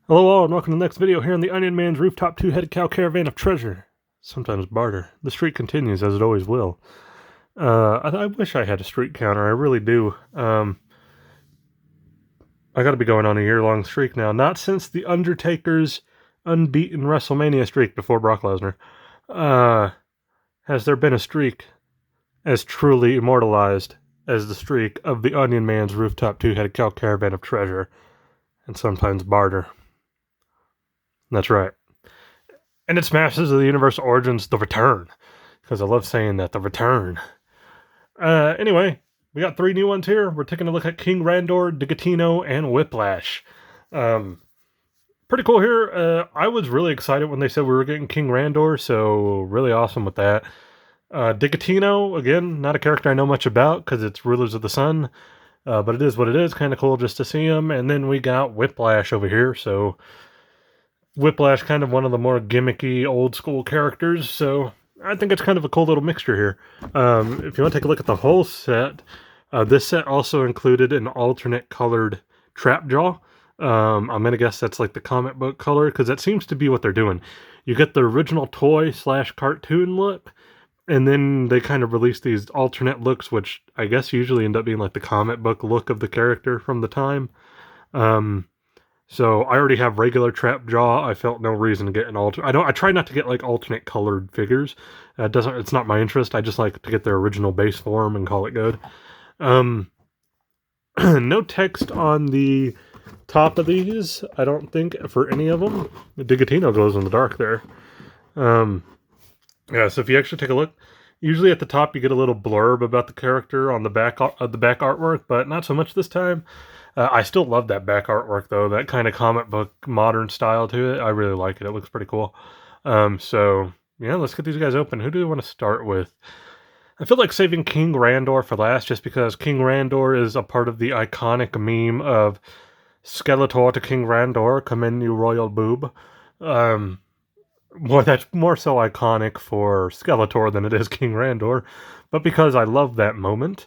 Hello all and welcome to the next video here on the Onion Man's Rooftop Two-Headed Cow Caravan of Treasure. Sometimes barter. The streak continues as it always will. I wish I had a streak counter, I really do. I gotta be going on a year-long streak now. Not since The Undertaker's unbeaten WrestleMania streak before Brock Lesnar. Has there been a streak as truly immortalized as the streak of the Onion Man's Rooftop Two-Headed Cow Caravan of Treasure. And sometimes barter. That's right. And it's Masters of the Universe Origins, The Return. Because I love saying that, The Return. Anyway, we got 3 new ones here. We're taking a look at King Randor, Digitino, and Whiplash. Pretty cool here. I was really excited when they said we were getting King Randor, so really awesome with that. Digitino, again, not a character I know much about because it's Rulers of the Sun. But it is what it is. Kind of cool just to see him. And then we got Whiplash over here, so Whiplash, kind of one of the more gimmicky, old-school characters, so I think it's kind of a cool little mixture here. If you want to take a look at the whole set, this set also included an alternate colored trap jaw. I'm going to guess that's like the comic book color, because that seems to be what they're doing. You get the original toy/cartoon look, and then they kind of release these alternate looks, which I guess usually end up being like the comic book look of the character from the time. So I already have regular trap jaw. I felt no reason to get an alternate. I try not to get like alternate colored figures. It's not my interest. I just like to get their original base form and call it good. No text on the top of these, I don't think, for any of them. The Digitino glows in the dark there. Yeah, so if you actually take a look, usually at the top you get a little blurb about the character on the back artwork, but not so much this time. I still love that back artwork, though. That kind of comic book modern style to it. I really like it. It looks pretty cool. So, yeah, let's get these guys open. Who do we want to start with? I feel like saving King Randor for last, just because King Randor is a part of the iconic meme of Skeletor to King Randor, come in, you royal boob. That's more so iconic for Skeletor than it is King Randor. But because I love that moment,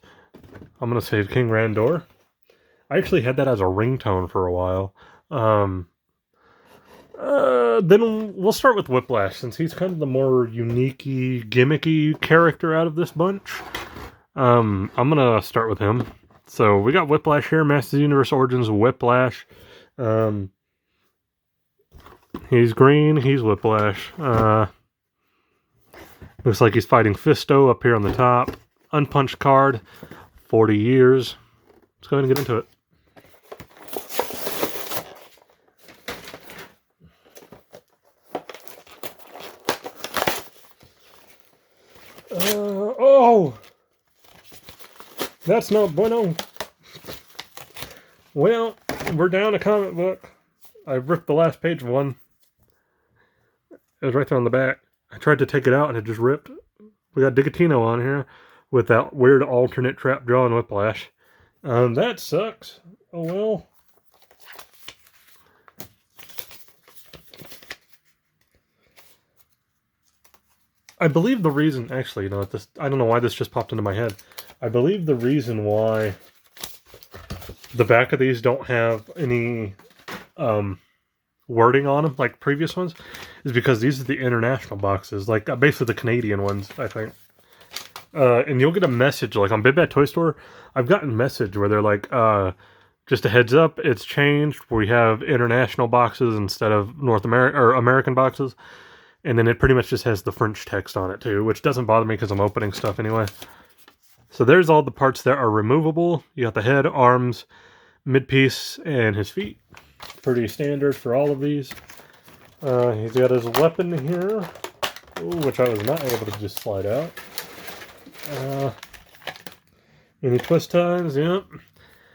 I'm going to save King Randor. I actually had that as a ringtone for a while. Then we'll start with Whiplash, since he's kind of the more unique-y, gimmicky character out of this bunch. I'm gonna start with him. So we got Whiplash here, Masters of the Universe Origins Whiplash. He's green, he's Whiplash. Looks like he's fighting Fisto up here on the top. Unpunched card, 40 years. Let's go ahead and get into it. Oh! That's not bueno. Well, we're down a comic book. I ripped the last page of one. It was right there on the back. I tried to take it out and it just ripped. We got Digitino on here with that weird alternate trap jaw and Whiplash. That sucks. Oh well. I believe the reason, actually, I don't know why this just popped into my head. I believe the reason why the back of these don't have any wording on them like previous ones is because these are the international boxes, like basically the Canadian ones, I think. And you'll get a message, like on Big Bad Toy Store, I've gotten a message where they're like, just a heads up, it's changed. We have international boxes instead of North America or American boxes. And then it pretty much just has the French text on it too, which doesn't bother me because I'm opening stuff anyway. So there's all the parts that are removable. You got the head, arms, mid-piece, and his feet. Pretty standard for all of these. He's got his weapon here, which I was not able to just slide out. Any twist ties? Yep.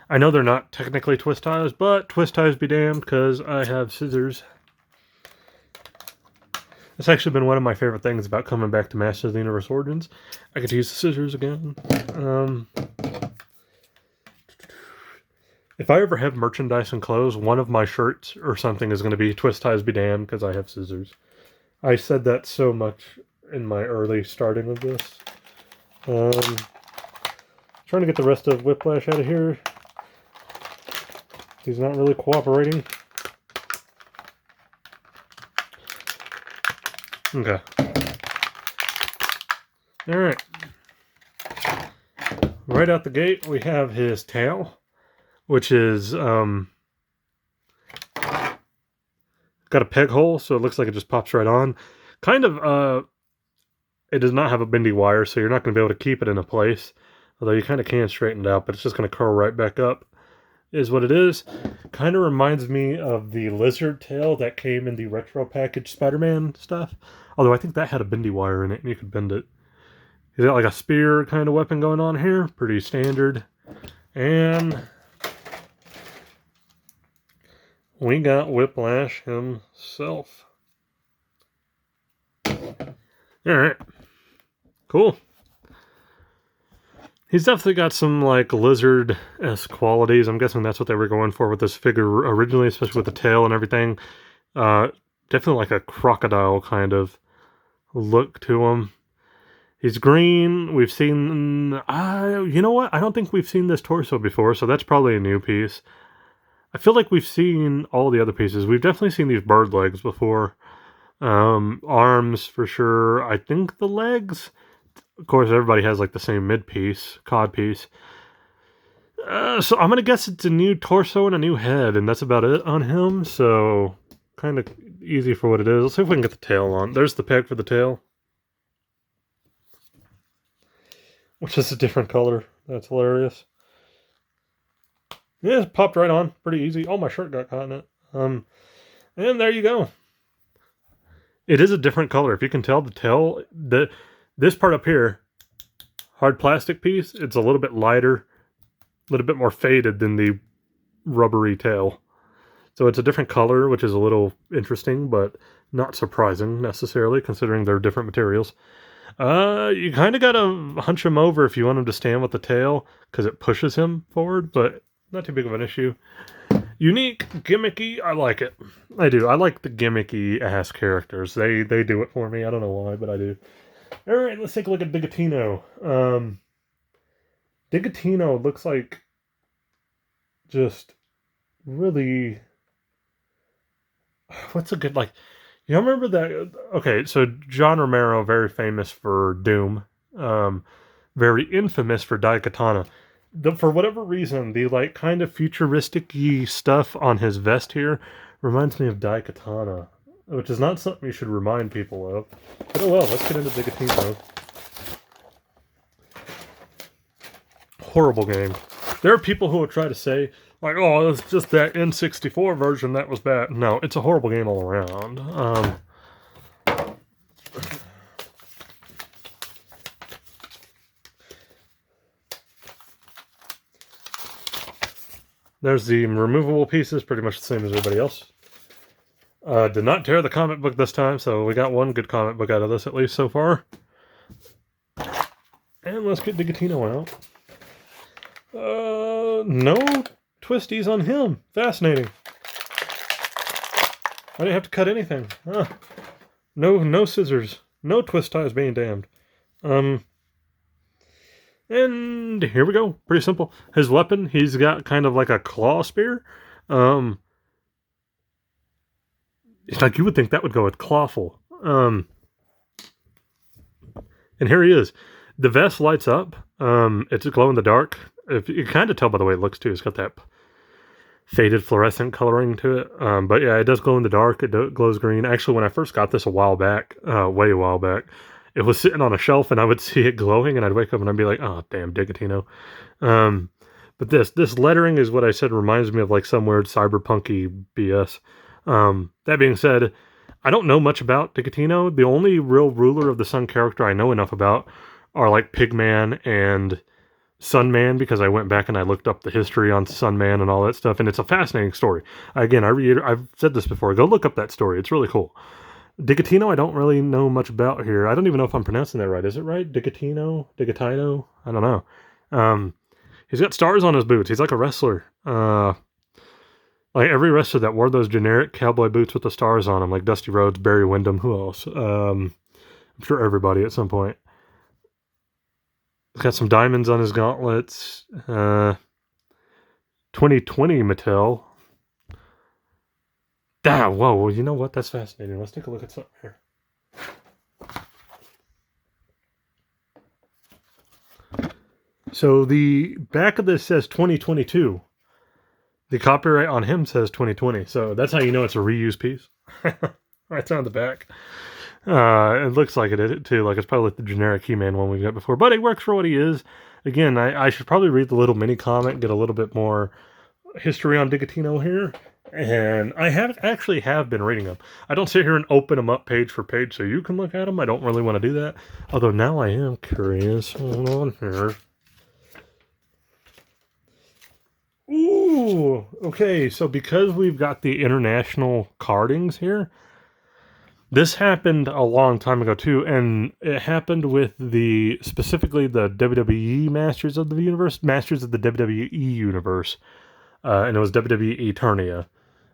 I know they're not technically twist ties, but twist ties be damned because I have scissors. It's actually been one of my favorite things about coming back to Masters of the Universe Origins. I get to use the scissors again. If I ever have merchandise and clothes, one of my shirts or something is going to be twist ties be damned because I have scissors. I said that so much in my early starting of this. Trying to get the rest of Whiplash out of here. He's not really cooperating. Okay. All right. Right out the gate, we have his tail, which is got a peg hole, so it looks like it just pops right on. Kind of, it does not have a bendy wire, so you're not going to be able to keep it in a place. Although you kind of can straighten it out, but it's just going to curl right back up, is what it is. Kind of reminds me of the lizard tail that came in the retro package Spider-Man stuff. Although I think that had a bendy wire in it, and you could bend it. He's got like a spear kind of weapon going on here. Pretty standard. And we got Whiplash himself. Alright. Cool. He's definitely got some, like, lizard-esque qualities. I'm guessing that's what they were going for with this figure originally, especially with the tail and everything. Definitely like a crocodile kind of look to him. He's green. We've seen... you know what? I don't think we've seen this torso before, so that's probably a new piece. I feel like we've seen all the other pieces. We've definitely seen these bird legs before. Arms, for sure. I think the legs... Of course, everybody has like the same mid-piece, cod piece. So I'm going to guess it's a new torso and a new head, and that's about it on him. So kind of easy for what it is. Let's see if we can get the tail on. There's the peg for the tail, which is a different color. That's hilarious. Yeah, it popped right on. Pretty easy. Oh, my shirt got caught in it. And there you go. It is a different color. If you can tell, the tail... This part up here, hard plastic piece, it's a little bit lighter, a little bit more faded than the rubbery tail. So it's a different color, which is a little interesting, but not surprising necessarily, considering they're different materials. You kind of got to hunch him over if you want him to stand with the tail, because it pushes him forward, but not too big of an issue. Unique, gimmicky, I like it. I do. I like the gimmicky-ass characters. They do it for me. I don't know why, but I do. All right, let's take a look at Digitino. Digitino looks like just really... What's a good, like... You remember that... Okay, so John Romero, very famous for Doom. Very infamous for Daikatana. For whatever reason, the, like, kind of futuristic-y stuff on his vest here reminds me of Daikatana. Which is not something you should remind people of. But oh well, let's get into Digitino. Horrible game. There are people who will try to say, like, oh, it's just that N64 version that was bad. No, it's a horrible game all around. There's the removable pieces, pretty much the same as everybody else. Did not tear the comic book this time, so we got one good comic book out of this, at least so far. And let's get Digitino out. No twisties on him. Fascinating. I didn't have to cut anything. No scissors. No twist ties being damned. And here we go. Pretty simple. His weapon, he's got kind of like a claw spear. It's like you would think that would go with clawful. And here he is. The vest lights up. It's a glow in the dark. If you can kind of tell by the way it looks too. It's got that faded fluorescent coloring to it. But yeah, it does glow in the dark. It glows green. Actually, when I first got this a while back, way a while back, it was sitting on a shelf and I would see it glowing and I'd wake up and I'd be like, oh, damn, Digitino. But this lettering is what I said reminds me of like some weird cyberpunky BS. That being said, I don't know much about Digitino. The only real Ruler of the Sun character I know enough about are like Pigman and Sunman, because I went back and I looked up the history on Sunman and all that stuff, and it's a fascinating story. Again, I've said this before. Go look up that story. It's really cool. Digitino, I don't really know much about here. I don't even know if I'm pronouncing that right. Is it right? Digitino? I don't know. He's got stars on his boots. He's like a wrestler. Like every wrestler that wore those generic cowboy boots with the stars on them, like Dusty Rhodes, Barry Windham, who else? I'm sure everybody at some point. He's got some diamonds on his gauntlets. 2020 Mattel. Whoa, well, you know what? That's fascinating. Let's take a look at something here. So the back of this says 2022. The copyright on him says 2020. So that's how you know it's a reused piece. Right on the back. It looks like it too. Like it's probably like the generic He-Man one we've got before. But it works for what he is. Again, I should probably read the little mini comic, get a little bit more history on Digitino here. And I have been reading them. I don't sit here and open them up page for page so you can look at them. I don't really want to do that. Although now I am curious. Hold on here. Ooh, okay. So because we've got the international cardings here, this happened a long time ago too, and it happened with specifically the WWE Masters of the Universe, Masters of the WWE Universe, and it was WWE Eternia.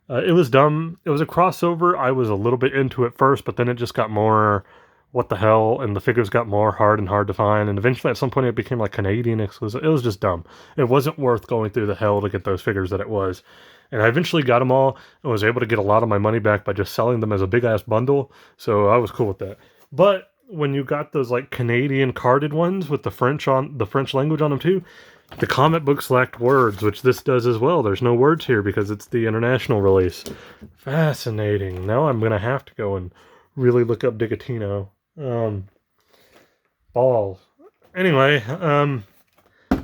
It was dumb. It was a crossover. I was a little bit into it first, but then it just got more, what the hell, and the figures got more hard to find, and eventually at some point it became like Canadian exclusive. It was just dumb. It wasn't worth going through the hell to get those figures that it was. And I eventually got them all and was able to get a lot of my money back by just selling them as a big-ass bundle, so I was cool with that. But when you got those like Canadian carded ones with the French language on them too, the comic books lacked words, which this does as well. There's no words here because it's the international release. Fascinating. Now I'm going to have to go and really look up Digitino. Balls. Anyway,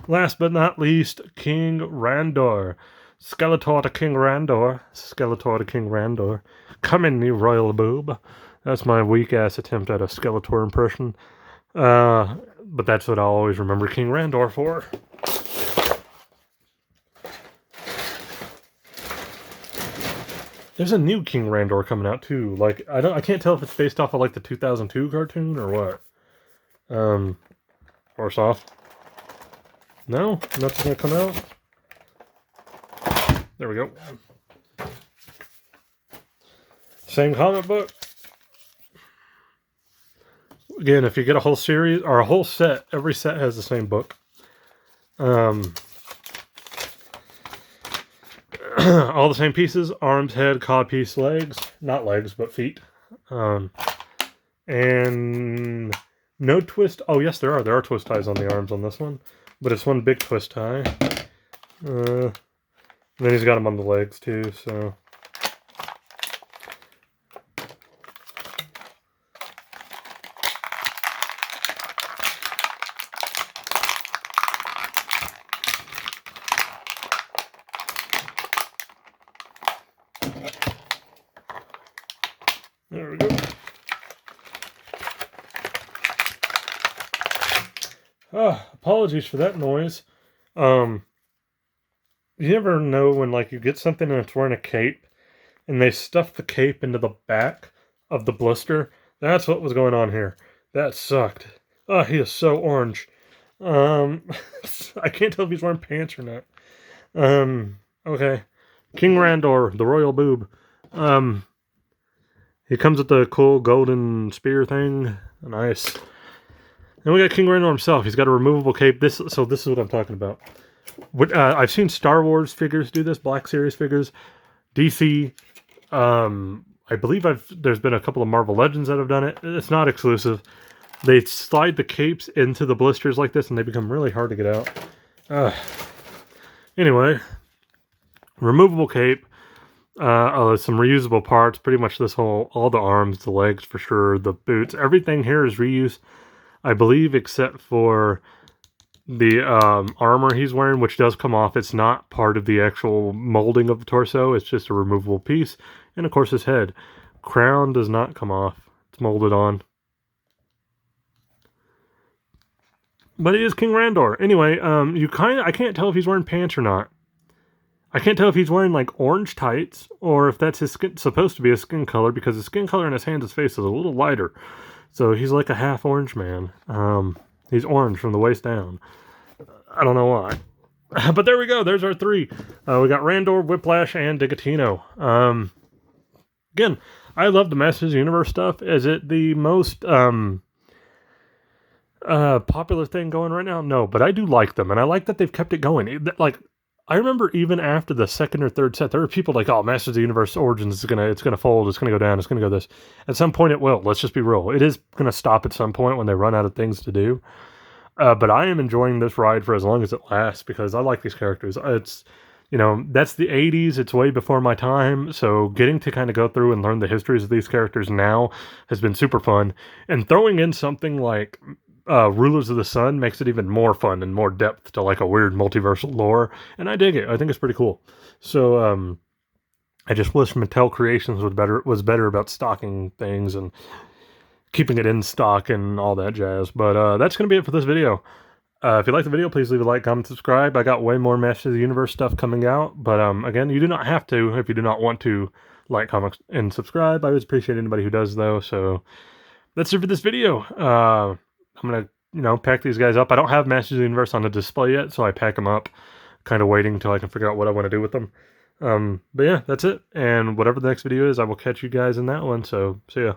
last but not least, King Randor. Skeletor to King Randor. Skeletor to King Randor. Come in, you royal boob. That's my weak-ass attempt at a Skeletor impression. But that's what I'll always remember King Randor for. There's a new King Randor coming out too. Like I can't tell if it's based off of like the 2002 cartoon or what. Or soft. No, nothing's gonna come out. There we go. Same comic book. Again, if you get a whole series or a whole set, every set has the same book. All the same pieces: arms, head, codpiece, legs. Not legs, but feet. And no twist. Oh, yes, there are. There are twist ties on the arms on this one, but it's one big twist tie. And then he's got them on the legs too. So. There we go. Apologies for that noise. You never know when like you get something and it's wearing a cape and they stuff the cape into the back of the blister. That's what was going on here. That sucked. Oh, he is so orange. I can't tell if he's wearing pants or not. Okay. King Randor, the royal boob. He comes with the cool golden spear thing. Nice. And we got King Randor himself. He's got a removable cape. So this is what I'm talking about. I've seen Star Wars figures do this, Black Series figures. DC. I believe there's been a couple of Marvel Legends that have done it. It's not exclusive. They slide the capes into the blisters like this, and they become really hard to get out. Anyway, removable cape. Some reusable parts, pretty much all the arms, the legs for sure, the boots, everything here is reused, I believe, except for the armor he's wearing, which does come off. It's not part of the actual molding of the torso, it's just a removable piece, and of course his head. Crown does not come off, it's molded on. But it is King Randor. Anyway, I can't tell if he's wearing pants or not. I can't tell if he's wearing like orange tights or if that's his skin, supposed to be his skin color, because his skin color in his hands and face is a little lighter. So he's like a half orange man. He's orange from the waist down. I don't know why. But there we go. There's our three. We got Randor, Whiplash, and Digitino. Again, I love the Masters of the Universe stuff. Is it the most popular thing going right now? No, but I do like them, and I like that they've kept it going. I remember even after the second or third set, there were people like, "Oh, Masters of the Universe Origins it's gonna fold, it's gonna go down, it's gonna go this." At some point, it will. Let's just be real. It is gonna stop at some point when they run out of things to do. But I am enjoying this ride for as long as it lasts because I like these characters. It's, you know, that's the 80s. It's way before my time. So getting to kind of go through and learn the histories of these characters now has been super fun. And throwing in something like Rulers of the Sun makes it even more fun and more depth to like a weird multiversal lore. And I dig it. I think it's pretty cool. So I just wish Mattel Creations was better about stocking things and keeping it in stock and all that jazz. But that's going to be it for this video. If you like the video, please leave a like, comment, subscribe. I got way more Masters of the Universe stuff coming out. But again, you do not have to if you do not want to like, comment, and subscribe. I always appreciate anybody who does, though. So that's it for this video. I'm going to, pack these guys up. I don't have Masters of the Universe on the display yet, so I pack them up, kind of waiting until I can figure out what I want to do with them. But yeah, that's it. And whatever the next video is, I will catch you guys in that one. So see ya.